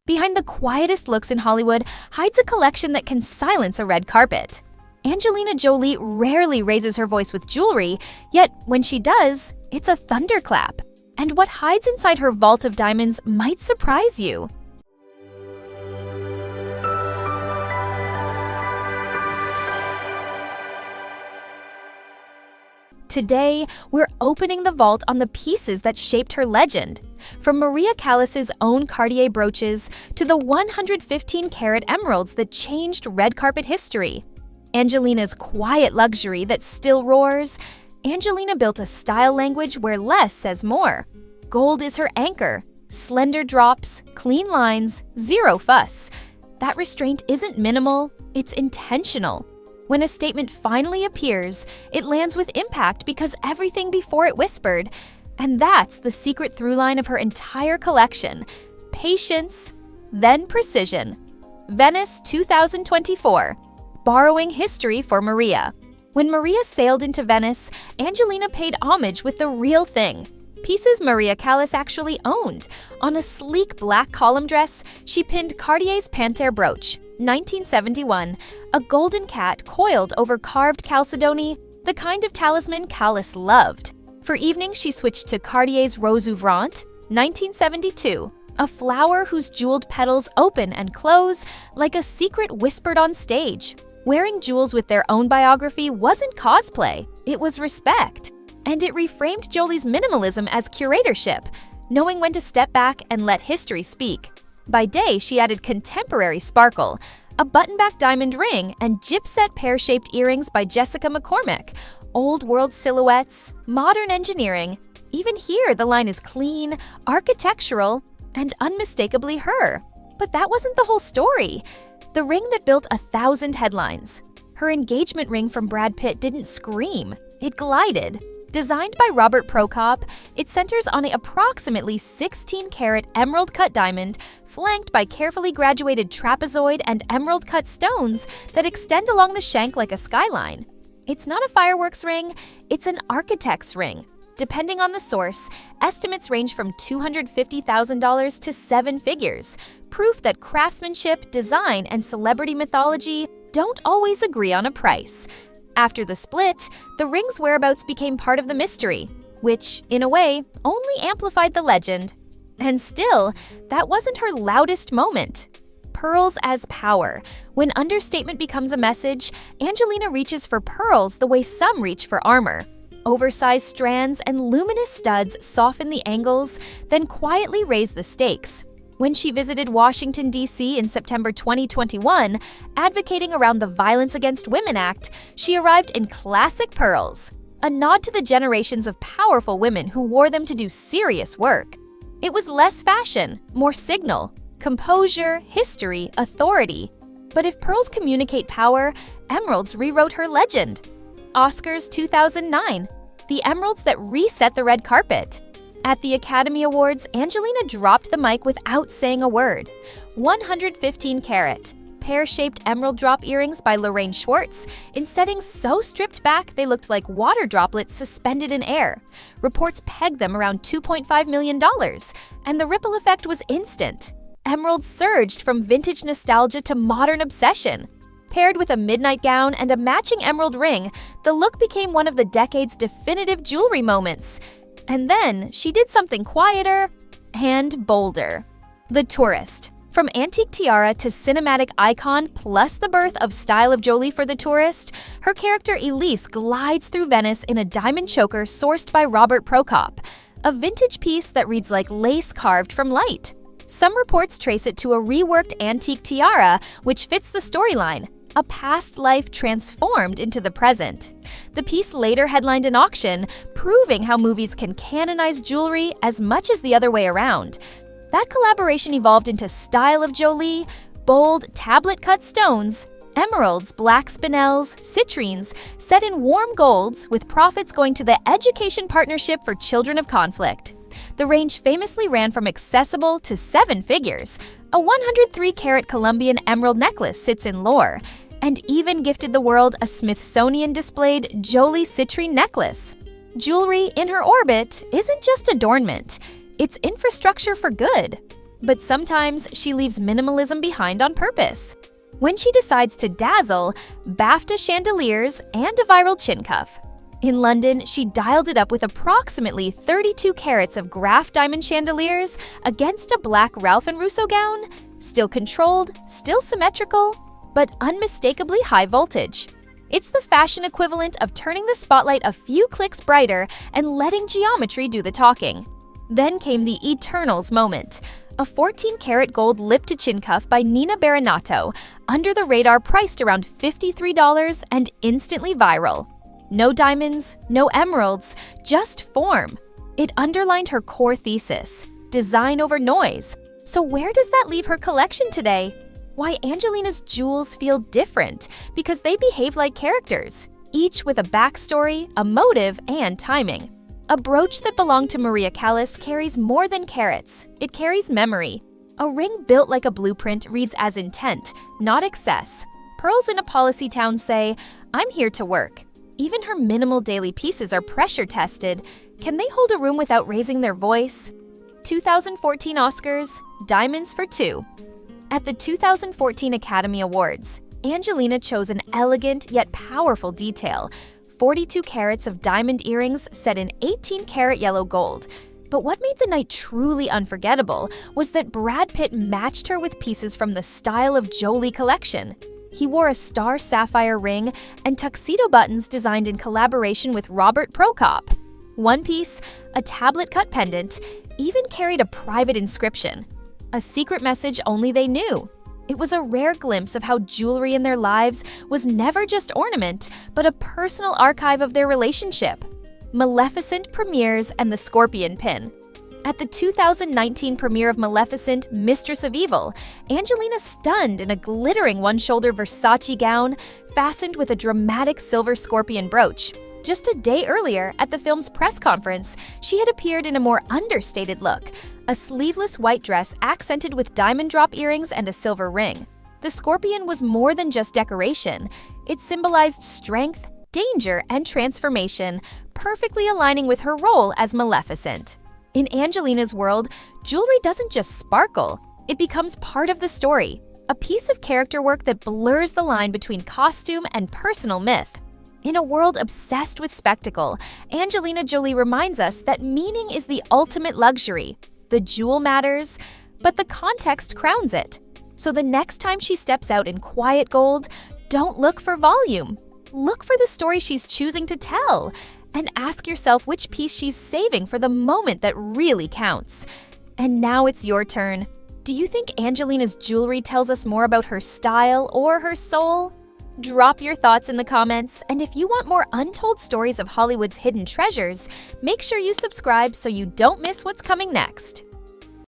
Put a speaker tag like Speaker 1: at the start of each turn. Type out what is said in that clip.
Speaker 1: behind the quietest looks in Hollywood hides a collection that can silence a red carpet. Angelina Jolie rarely raises her voice with jewelry, yet when she does, it's a thunderclap. And what hides inside her vault of diamonds might surprise you. Today, we're opening the vault on the pieces that shaped her legend. From Maria Callas' own Cartier brooches to the 115-carat emeralds that changed red carpet history. Angelina's quiet luxury that still roars. Angelina built a style language where less says more. Gold is her anchor. Slender drops, clean lines, zero fuss. That restraint isn't minimal, it's intentional. When a statement finally appears, it lands with impact because everything before it whispered. And that's the secret through line of her entire collection. Patience, then precision. Venice 2024. Borrowing history for Maria. When Maria sailed into Venice, Angelina paid homage with the real thing. Pieces Maria Callas actually owned. On a sleek black column dress, she pinned Cartier's Panthère brooch, 1971, a golden cat coiled over carved chalcedony, the kind of talisman Callas loved. For evening, she switched to Cartier's Rose Ouvrante, 1972, a flower whose jeweled petals open and close like a secret whispered on stage. Wearing jewels with their own biography wasn't cosplay, it was respect. And it reframed Jolie's minimalism as curatorship, knowing when to step back and let history speak. By day, she added contemporary sparkle, a button-back diamond ring, and gypset pear-shaped earrings by Jessica McCormick, old-world silhouettes, modern engineering. Even here, the line is clean, architectural, and unmistakably her. But that wasn't the whole story. The ring that built 1,000 headlines. Her engagement ring from Brad Pitt didn't scream, it glided. Designed by Robert Prokop, it centers on an approximately 16-carat emerald-cut diamond flanked by carefully graduated trapezoid and emerald-cut stones that extend along the shank like a skyline. It's not a fireworks ring, it's an architect's ring. Depending on the source, estimates range from $250,000 to seven figures, proof that craftsmanship, design, and celebrity mythology don't always agree on a price. After the split, the ring's whereabouts became part of the mystery, which, in a way, only amplified the legend. And still, that wasn't her loudest moment. Pearls as power. When understatement becomes a message, Angelina reaches for pearls the way some reach for armor. Oversized strands and luminous studs soften the angles, then quietly raise the stakes. When she visited Washington, D.C. in September 2021, advocating around the Violence Against Women Act, she arrived in classic pearls, a nod to the generations of powerful women who wore them to do serious work. It was less fashion, more signal, composure, history, authority. But if pearls communicate power, emeralds rewrote her legend. Oscars 2009, the emeralds that reset the red carpet. At the Academy Awards, Angelina dropped the mic without saying a word. 115-carat, pear-shaped emerald drop earrings by Lorraine Schwartz, in settings so stripped back they looked like water droplets suspended in air. Reports pegged them around $2.5 million, and the ripple effect was instant. Emeralds surged from vintage nostalgia to modern obsession. Paired with a midnight gown and a matching emerald ring, the look became one of the decade's definitive jewelry moments. And then she did something quieter and bolder. The Tourist. From antique tiara to cinematic icon plus the birth of Style of Jolie for the Tourist, her character Elise glides through Venice in a diamond choker sourced by Robert Prokop, a vintage piece that reads like lace carved from light. Some reports trace it to a reworked antique tiara, which fits the storyline, a past life transformed into the present. The piece later headlined an auction, proving how movies can canonize jewelry as much as the other way around. That collaboration evolved into Style of Jolie, bold, tablet-cut stones, emeralds, black spinels, citrines, set in warm golds, with profits going to the Education Partnership for Children of Conflict. The range famously ran from accessible to seven figures. A 103-carat Colombian emerald necklace sits in lore, and even gifted the world a Smithsonian-displayed Jolie citrine necklace. Jewelry in her orbit isn't just adornment, it's infrastructure for good. But sometimes she leaves minimalism behind on purpose. When she decides to dazzle, BAFTA chandeliers and a viral chin cuff. In London, she dialed it up with approximately 32 carats of Graf diamond chandeliers against a black Ralph and Russo gown, still controlled, still symmetrical, but unmistakably high voltage. It's the fashion equivalent of turning the spotlight a few clicks brighter and letting geometry do the talking. Then came the Eternals moment, a 14-karat gold lip-to-chin cuff by Nina Baranato, under the radar priced around $53 and instantly viral. No diamonds, no emeralds, just form. It underlined her core thesis, design over noise. So where does that leave her collection today? Why, Angelina's jewels feel different because they behave like characters, each with a backstory, a motive, and timing. A brooch that belonged to Maria Callas carries more than carats. It carries memory. A ring built like a blueprint reads as intent, not excess. Pearls in a policy town say, "I'm here to work." Even her minimal daily pieces are pressure-tested. Can they hold a room without raising their voice? 2014 Oscars, Diamonds for Two. At the 2014 Academy Awards, Angelina chose an elegant yet powerful detail, 42 carats of diamond earrings set in 18-karat yellow gold. But what made the night truly unforgettable was that Brad Pitt matched her with pieces from the Style of Jolie collection. He wore a star sapphire ring and tuxedo buttons designed in collaboration with Robert Prokop. One piece, a tablet-cut pendant, even carried a private inscription, a secret message only they knew. It was a rare glimpse of how jewelry in their lives was never just ornament, but a personal archive of their relationship. Maleficent premieres and the Scorpion pin. At the 2019 premiere of Maleficent, Mistress of Evil, Angelina stunned in a glittering one-shoulder Versace gown fastened with a dramatic silver scorpion brooch. Just a day earlier, at the film's press conference, she had appeared in a more understated look, a sleeveless white dress accented with diamond drop earrings and a silver ring. The scorpion was more than just decoration. It symbolized strength, danger, and transformation, perfectly aligning with her role as Maleficent. In Angelina's world, jewelry doesn't just sparkle, it becomes part of the story, a piece of character work that blurs the line between costume and personal myth. In a world obsessed with spectacle, Angelina Jolie reminds us that meaning is the ultimate luxury. The jewel matters, but the context crowns it. So the next time she steps out in quiet gold, don't look for volume. Look for the story she's choosing to tell, and ask yourself which piece she's saving for the moment that really counts. And now it's your turn. Do you think Angelina's jewelry tells us more about her style or her soul? Drop your thoughts in the comments, and if you want more untold stories of Hollywood's hidden treasures, make sure you subscribe so you don't miss what's coming next.